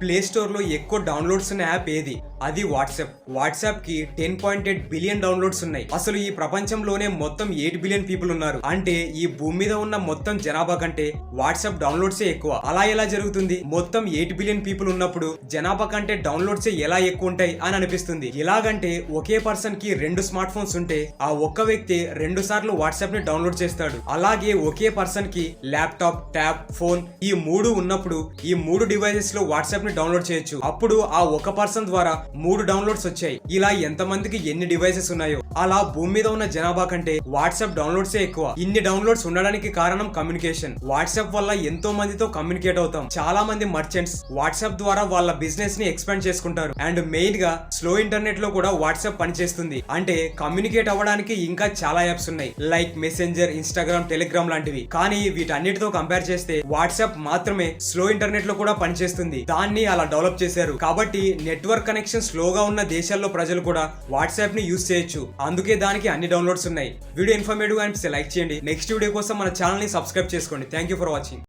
Play store లో ఎక్కువ downloads ఉన్న యాప్ ఏది? అది వాట్సాప్. వాట్సాప్ కి 10.8 బిలియన్ డౌన్లోడ్స్ ఉన్నాయి. అసలు ఈ ప్రపంచంలోనే మొత్తం 8 బిలియన్ పీపుల్ ఉన్నారు. అంటే ఈ భూమి మీద ఉన్న మొత్తం జనాభా కంటే వాట్సాప్ డౌన్లోడ్సే ఎక్కువ. అలా ఎలా జరుగుతుంది? మొత్తం 8 బిలియన్ పీపుల్ ఉన్నప్పుడు జనాభా కంటే డౌన్లోడ్సే ఎలా ఎక్కువ ఉంటాయి అని అనిపిస్తుంది. ఎలాగంటే ఒకే పర్సన్ కి 2 స్మార్ట్ ఫోన్స్ ఉంటే ఆ ఒక్క వ్యక్తి 2 సార్లు వాట్సాప్ ని డౌన్లోడ్ చేస్తాడు. అలాగే ఒకే పర్సన్ కి ల్యాప్టాప్, ట్యాబ్, ఫోన్ ఈ 3 ఉన్నప్పుడు ఈ 3 డివైసెస్ లో వాట్సాప్ ని డౌన్లోడ్ చేయొచ్చు. అప్పుడు ఆ ఒక పర్సన్ ద్వారా 3 డౌన్లోడ్స్ వచ్చాయి. ఇలా ఎంత మందికి ఎన్ని డివైసెస్ ఉన్నాయో అలా భూమి మీద ఉన్న జనాభా కంటే వాట్సాప్ డౌన్లోడ్సే ఎక్కువ. ఇన్ని డౌన్లోడ్స్ ఉండడానికి కారణం కమ్యూనికేషన్. వాట్సాప్ వల్ల ఎంతో మందితో కమ్యూనికేట్ అవుతాం. చాలా మంది మర్చెంట్స్ వాట్సాప్ ద్వారా వాళ్ళ బిజినెస్ ని ఎక్స్పాండ్ చేసుకుంటారు. అండ్ మెయిన్ గా స్లో ఇంటర్నెట్ లో కూడా వాట్సాప్ పనిచేస్తుంది. అంటే కమ్యూనికేట్ అవ్వడానికి ఇంకా చాలా యాప్స్ ఉన్నాయి, లైక్ మెసెంజర్, ఇన్స్టాగ్రామ్, టెలిగ్రామ్ లాంటివి. కానీ వీటన్నిటితో కంపేర్ చేస్తే వాట్సాప్ మాత్రమే స్లో ఇంటర్నెట్ లో కూడా పనిచేస్తుంది. దాన్ని అలా డెవలప్ చేశారు. కాబట్టి నెట్వర్క్ కనెక్షన్ స్లోగా ఉన్న దేశాల్లో ప్రజలు కూడా వాట్సాప్ ని యూజ్ చేయొచ్చు. అందుకే దానికి అన్ని డౌన్లోడ్స్ ఉన్నాయి. వీడియో ఇన్ఫర్మేటివ్ అనిపిస్తే లైక్ చేయండి. నెక్స్ట్ వీడియో కోసం మన ఛానల్ ని సబ్స్క్రైబ్ చేసుకోండి. Thank you for watching.